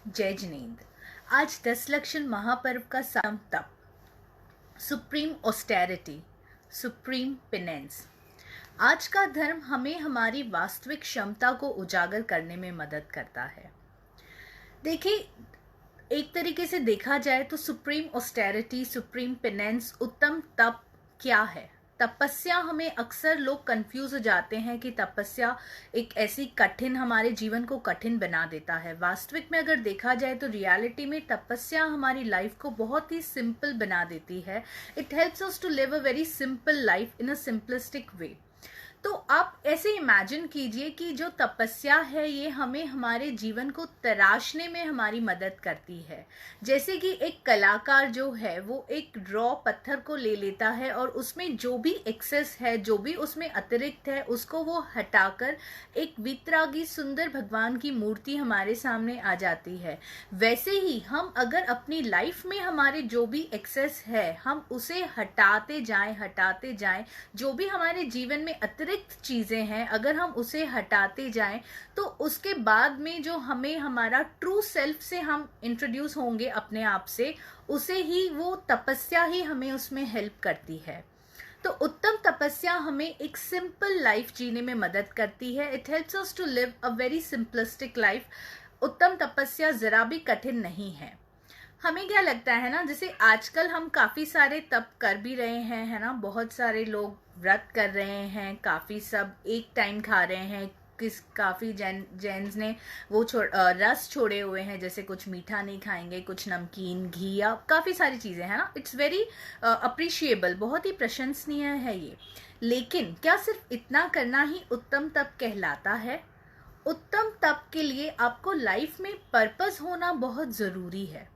जय जिनेंद्र। आज 10 लक्षण महापर्व का साम तप, सुप्रीम ऑस्टेरिटी, सुप्रीम पेनेंस। आज का धर्म हमें हमारी वास्तविक क्षमता को उजागर करने में मदद करता है। देखिए, एक तरीके से देखा जाए तो सुप्रीम ऑस्टेरिटी, सुप्रीम पेनेंस, उत्तम तप क्या है? तपस्या, हमें अक्सर लोग कंफ्यूज हो जाते हैं कि तपस्या एक ऐसी कठिन, हमारे जीवन को कठिन बना देता है। वास्तविक में अगर देखा जाए तो रियलिटी में तपस्या हमारी लाइफ को बहुत ही सिंपल बना देती है। It helps us to live a very simple life in a simplistic way. तो आप ऐसे इमेजिन कीजिए कि जो तपस्या है ये हमें हमारे जीवन को तराशने में हमारी मदद करती है। जैसे कि एक कलाकार जो है वो एक रॉ पत्थर को ले लेता है और उसमें जो भी एक्सेस है, जो भी उसमें अतिरिक्त है, उसको वो हटाकर एक वितरागी सुंदर भगवान की मूर्ति हमारे सामने आ जाती है। वैसे ही हम अगर अपनी लाइफ में हमारे जो भी एक्सेस है हम उसे हटाते जाएं, जो भी हमारे जीवन में अतिरिक्त चीजें हैं अगर हम उसे हटाते जाएं तो उसके बाद में जो हमें हमारा ट्रू सेल्फ से हम इंट्रोड्यूस होंगे अपने आप से, उसे ही वो तपस्या ही हमें उसमें हेल्प करती है। तो उत्तम तपस्या हमें एक सिंपल लाइफ जीने में मदद करती है। It helps us to live a very simplistic life. उत्तम तपस्या जरा भी कठिन नहीं है। हमें क्या लगता है ना, जैसे आजकल हम काफी सारे तप कर भी रहे हैं, है ना, बहुत सारे लोग व्रत कर रहे हैं, काफी सब एक टाइम खा रहे हैं, काफी जैन्स ने वो रस छोड़े हुए हैं, जैसे कुछ मीठा नहीं खाएंगे, कुछ नमकीन, घी, या काफी सारी चीजें हैं ना। इट्स वेरी अप्रिशिएबल, बहुत ही प्रशंसनीय है ये। लेकिन क्या सिर्फ इतना करना ही उत्तम तप कहलाता है? उत्तम तप के लिए आपको लाइफ में पर्पस होना बहुत जरूरी है।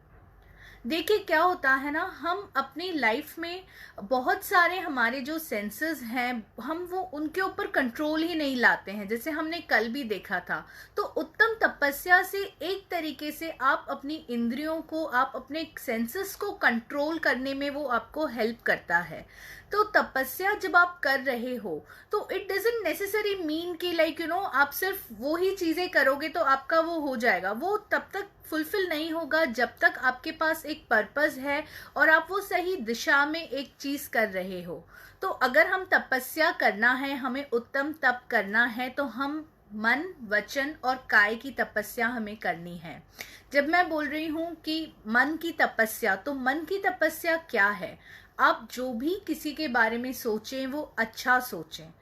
देखिए, क्या होता है ना, हम अपनी लाइफ में बहुत सारे हमारे जो सेंसेस हैं हम वो उनके ऊपर कंट्रोल ही नहीं लाते हैं, जैसे हमने कल भी देखा था। तो उत्तम तपस्या से एक तरीके से आप अपनी इंद्रियों को, आप अपने सेंसेस को कंट्रोल करने में वो आपको हेल्प करता है। तो तपस्या जब आप कर रहे हो तो इट डजंट नेसेसरी मीन कि लाइक आप सिर्फ वो ही चीजें करोगे तो आपका वो हो जाएगा। वो तब तक फुलफिल नहीं होगा जब तक आपके पास एक पर्पस है और आप वो सही दिशा में एक चीज कर रहे हो। तो अगर हम तपस्या करना है, हमें उत्तम तप करना है, तो हम मन, वचन और काय की तपस्या हमें करनी है। जब मैं बोल रही हूं कि मन की तपस्या, तो मन की तपस्या क्या है? आप जो भी किसी के बारे में सोचें वो अच्छा सोचें।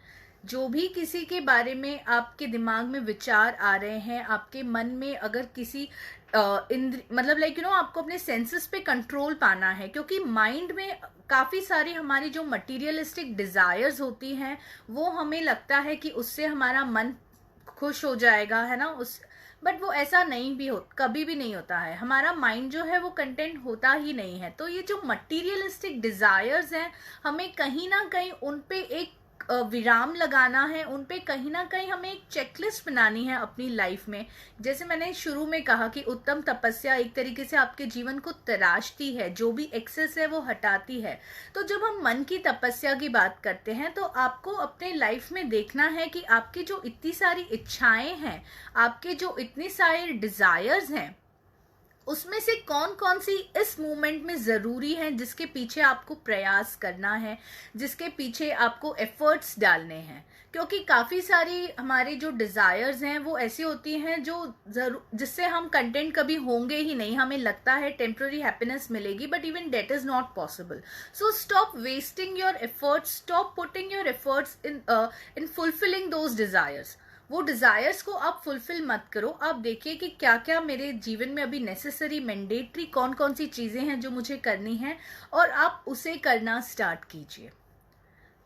जो भी किसी के बारे में आपके दिमाग में विचार आ रहे हैं, आपके मन में अगर किसी मतलब आपको अपने सेंसेस पे कंट्रोल पाना है, क्योंकि माइंड में काफी सारी हमारी जो मटीरियलिस्टिक डिजायर्स होती हैं वो हमें लगता है कि उससे हमारा मन खुश हो जाएगा, है ना। उस बट वो ऐसा नहीं भी हो, कभी भी नहीं होता है। हमारा माइंड जो है वो कंटेंट होता ही नहीं है। तो ये जो मटीरियलिस्टिक डिजायर्स हैं, हमें कहीं ना कहीं उन पे एक विराम लगाना है, उन पे कहीं ना कहीं हमें एक चेकलिस्ट बनानी है अपनी लाइफ में। जैसे मैंने शुरू में कहा कि उत्तम तपस्या एक तरीके से आपके जीवन को तराशती है, जो भी एक्सेस है वो हटाती है। तो जब हम मन की तपस्या की बात करते हैं तो आपको अपने लाइफ में देखना है कि आपकी जो इतनी सारी इच्छाएं हैं, आपके जो इतनी सारे डिजायर्स हैं, उसमें से कौन कौन सी इस मूवमेंट में जरूरी है, जिसके पीछे आपको प्रयास करना है, जिसके पीछे आपको एफर्ट्स डालने हैं। क्योंकि काफी सारी हमारी जो डिजायर्स हैं वो ऐसी होती हैं जो जिससे हम कंटेंट कभी होंगे ही नहीं। हमें लगता है टेम्पररी हैप्पीनेस मिलेगी, but even that is not possible. So stop wasting your efforts, stop putting your efforts in fulfilling those desires. वो डिजायर्स को आप फुलफिल मत करो। आप देखिए कि क्या क्या मेरे जीवन में अभी नेसेसरी, मैंडेटरी कौन कौन सी चीजें हैं जो मुझे करनी है, और आप उसे करना स्टार्ट कीजिए।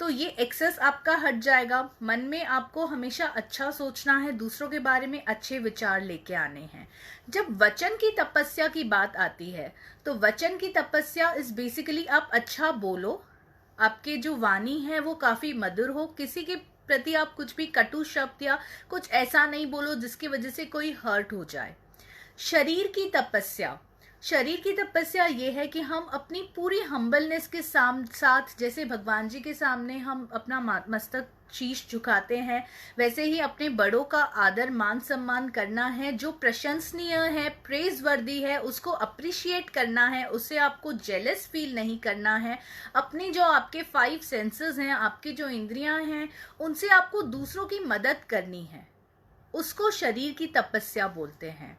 तो ये एक्सेस आपका हट जाएगा। मन में आपको हमेशा अच्छा सोचना है, दूसरों के बारे में अच्छे विचार लेके आने हैं। जब वचन की तपस्या की बात आती है तो वचन की तपस्या इज बेसिकली आप अच्छा बोलो, आपके जो वाणी है वो काफी मधुर हो, किसी के प्रति आप कुछ भी कटु शब्द या कुछ ऐसा नहीं बोलो जिसकी वजह से कोई हर्ट हो जाए। शरीर की तपस्या, शरीर की तपस्या ये है कि हम अपनी पूरी हम्बलनेस के साथ, जैसे भगवान जी के सामने हम अपना मस्तक शीश झुकाते हैं, वैसे ही अपने बड़ों का आदर मान सम्मान करना है। जो प्रशंसनीय है, प्रेज वर्दी है, उसको अप्रिशिएट करना है, उससे आपको जेलस फील नहीं करना है। अपनी जो आपके 5 सेंसेस हैं, आपकी जो इंद्रियां हैं, उनसे आपको दूसरों की मदद करनी है, उसको शरीर की तपस्या बोलते हैं।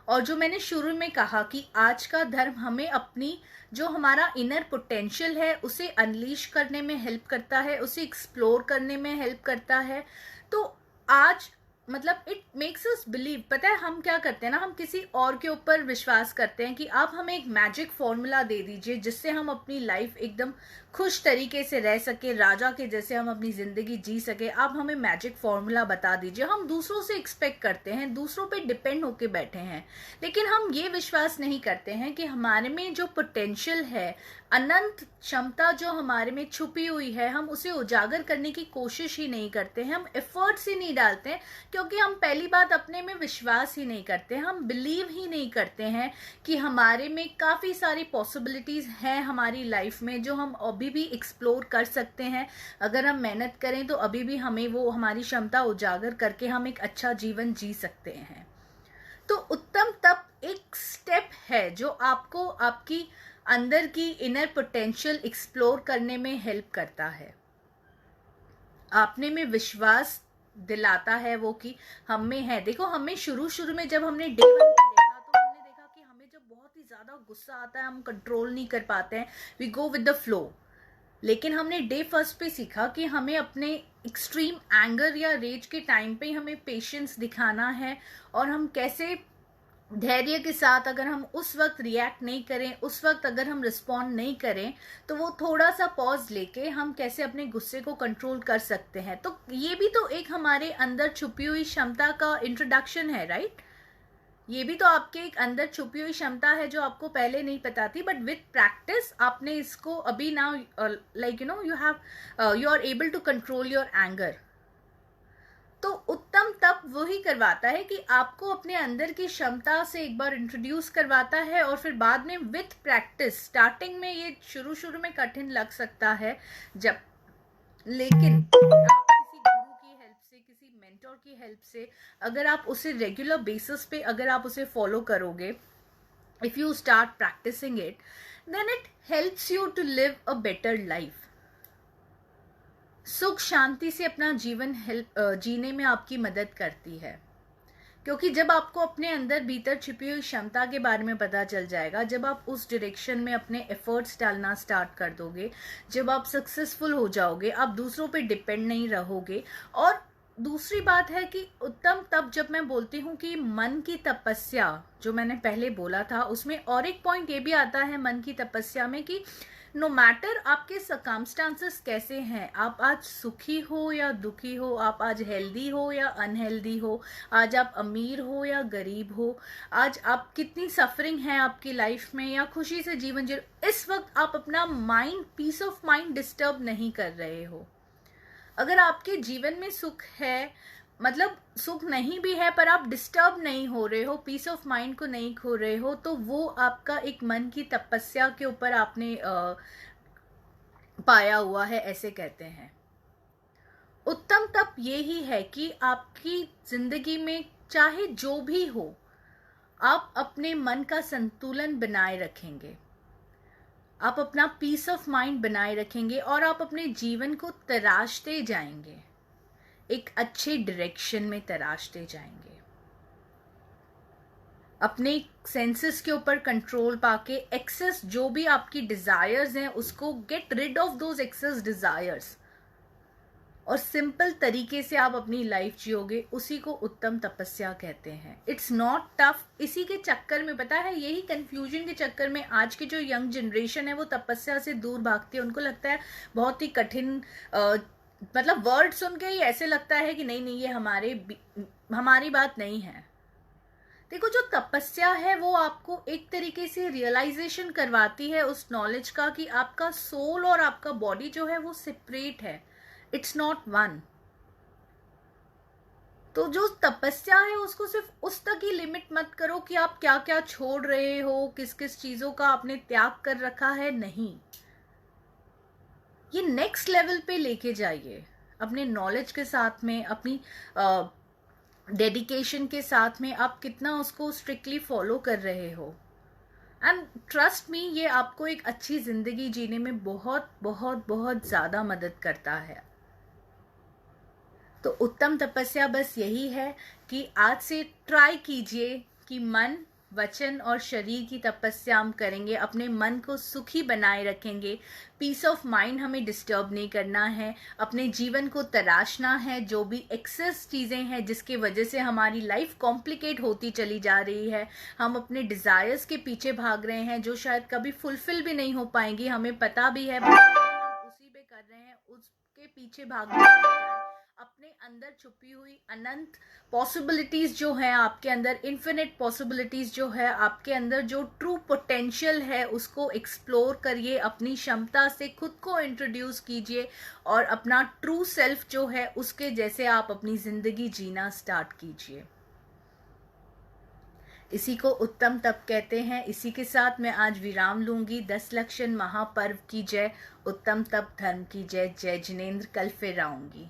और जो मैंने शुरू में कहा कि आज का धर्म हमें अपनी जो हमारा इनर पोटेंशियल है उसे अनलीश करने में हेल्प करता है, उसे एक्सप्लोर करने में हेल्प करता है। तो आज मतलब इट मेक्स अस बिलीव, पता है हम क्या करते हैं ना, हम किसी और के ऊपर विश्वास करते हैं कि आप हमें एक मैजिक फॉर्मूला दे दीजिए जिससे हम अपनी लाइफ एकदम खुश तरीके से रह सके, राजा के जैसे हम अपनी जिंदगी जी सके। आप हमें मैजिक फॉर्मूला बता दीजिए। हम दूसरों से एक्सपेक्ट करते हैं, दूसरों पे डिपेंड होके बैठे हैं, लेकिन हम ये विश्वास नहीं करते हैं कि हमारे में जो पोटेंशियल है, अनंत क्षमता जो हमारे में छुपी हुई है, हम उसे उजागर करने की कोशिश ही नहीं करते हैं, हम एफर्ट्स ही नहीं डालते हैं, क्योंकि हम पहली बात अपने में विश्वास ही नहीं करते, हम बिलीव ही नहीं करते हैं कि हमारे में काफ़ी सारी पॉसिबिलिटीज़ हैं हमारी लाइफ में जो हम अभी भी एक्सप्लोर कर सकते हैं। अगर हम मेहनत करें तो अभी भी हमें वो हमारी क्षमता उजागर करके हम एक अच्छा जीवन जी सकते हैं। तो उत्तम तप एक स्टेप है जो आपको आपकी अंदर की इनर पोटेंशियल एक्सप्लोर करने में हेल्प करता है, आपने में विश्वास दिलाता है वो कि हम में है। देखो, हमें शुरू में जब हमने डे 1 पे देखा तो हमने देखा कि हमें जब बहुत ही ज्यादा गुस्सा आता है, हम कंट्रोल नहीं कर पाते हैं, we go with the flow. लेकिन हमने डे 1 पे सीखा कि हमें अपने एक्सट्रीम एंगर या रेज के टाइम पे हमें पेशेंस दिखाना है, और हम कैसे धैर्य के साथ अगर हम उस वक्त रिएक्ट नहीं करें, उस वक्त अगर हम रिस्पॉन्ड नहीं करें, तो वो थोड़ा सा पॉज लेके हम कैसे अपने गुस्से को कंट्रोल कर सकते हैं। तो ये भी तो एक हमारे अंदर छुपी हुई क्षमता का इंट्रोडक्शन है, राइट? ये भी तो आपके एक अंदर छुपी हुई क्षमता है जो आपको पहले नहीं पता थी, बट विथ प्रैक्टिस आपने इसको अभी now like you are able to control your anger. तो उत्तम तप वही करवाता है कि आपको अपने अंदर की क्षमता से एक बार इंट्रोड्यूस करवाता है, और फिर बाद में विथ प्रैक्टिस, स्टार्टिंग में ये शुरू में कठिन लग सकता है जब, लेकिन आप किसी गुरु की हेल्प से, किसी मेंटोर की हेल्प से अगर आप उसे रेगुलर बेसिस पे अगर आप उसे फॉलो करोगे, if you start practising it, then it helps you to live a better life. सुख शांति से अपना जीवन जीने में आपकी मदद करती है, क्योंकि जब आपको अपने अंदर भीतर छिपी हुई क्षमता के बारे में पता चल जाएगा, जब आप उस डायरेक्शन में अपने एफर्ट्स डालना स्टार्ट कर दोगे, जब आप सक्सेसफुल हो जाओगे, आप दूसरों पे डिपेंड नहीं रहोगे। और दूसरी बात है कि उत्तम तप जब मैं बोलती हूँ कि मन की तपस्या जो मैंने पहले बोला था, उसमें और एक पॉइंट ये भी आता है मन की तपस्या में कि नो मैटर आपके सर्कमस्टांसेस कैसे हैं, आप आज सुखी हो या दुखी हो, आप आज हेल्दी हो या अनहेल्दी हो, आज आप अमीर हो या गरीब हो, आज आप कितनी सफरिंग है आपकी लाइफ में या खुशी से जीवन जी, इस वक्त आप अपना mind, peace of mind disturb नहीं कर रहे हो। अगर आपके जीवन में सुख है, मतलब सुख नहीं भी है पर आप डिस्टर्ब नहीं हो रहे हो, पीस ऑफ माइंड को नहीं खो रहे हो, तो वो आपका एक मन की तपस्या के ऊपर आपने पाया हुआ है, ऐसे कहते हैं। उत्तम तप ये ही है कि आपकी जिंदगी में चाहे जो भी हो, आप अपने मन का संतुलन बनाए रखेंगे, आप अपना पीस ऑफ माइंड बनाए रखेंगे, और आप अपने जीवन को तराशते जाएंगे, एक अच्छे डायरेक्शन में तराशते जाएंगे, अपने सेंसेस के ऊपर कंट्रोल पाके एक्सेस जो भी आपकी डिजायर्स हैं उसको get rid of those excess desires, और सिंपल तरीके से आप अपनी लाइफ जियोगे, उसी को उत्तम तपस्या कहते हैं। It's not tough. इसी के चक्कर में, पता है, यही कंफ्यूजन के चक्कर में आज की जो यंग जनरेशन है वो तपस्या से दूर भागती है। उनको लगता है बहुत ही कठिन, मतलब वर्ड सुन के ही ऐसे लगता है कि नहीं ये हमारी बात नहीं है। देखो, जो तपस्या है वो आपको एक तरीके से रियलाइजेशन करवाती है उस नॉलेज का कि आपका सोल और आपका बॉडी जो है वो सेपरेट है, इट्स नॉट वन। तो जो तपस्या है उसको सिर्फ उस तक ही लिमिट मत करो कि आप क्या क्या छोड़ रहे हो, किस किस चीजों का आपने त्याग कर रखा है, नहीं, ये नेक्स्ट लेवल पे लेके जाइए अपने नॉलेज के साथ में, अपनी डेडिकेशन के साथ में आप कितना उसको स्ट्रिक्टली फॉलो कर रहे हो। एंड ट्रस्ट मी, ये आपको एक अच्छी जिंदगी जीने में बहुत बहुत बहुत ज्यादा मदद करता है। तो उत्तम तपस्या बस यही है कि आज से ट्राई कीजिए कि मन, वचन और शरीर की तपस्या हम करेंगे, अपने मन को सुखी बनाए रखेंगे, पीस ऑफ माइंड हमें डिस्टर्ब नहीं करना है, अपने जीवन को तराशना है, जो भी एक्सेस चीज़ें हैं जिसकी वजह से हमारी लाइफ कॉम्प्लिकेट होती चली जा रही है, हम अपने डिज़ायर्स के पीछे भाग रहे हैं जो शायद कभी फुलफिल भी नहीं हो पाएंगी, हमें पता भी है, हम उसी पे कर रहे हैं, उसके पीछे भागने की बजाय अपने अंदर छुपी हुई अनंत पॉसिबिलिटीज जो है आपके अंदर, इन्फिनिट पॉसिबिलिटीज जो है आपके अंदर, जो ट्रू पोटेंशियल है उसको एक्सप्लोर करिए, अपनी क्षमता से खुद को इंट्रोड्यूस कीजिए और अपना ट्रू सेल्फ जो है उसके जैसे आप अपनी जिंदगी जीना स्टार्ट कीजिए। इसी को उत्तम तप कहते हैं। इसी के साथ मैं आज विराम लूंगी। 10 लक्षण महापर्व की जय, उत्तम तप धर्म की जय। जय जिनेंद्र, कल फिर आऊंगी।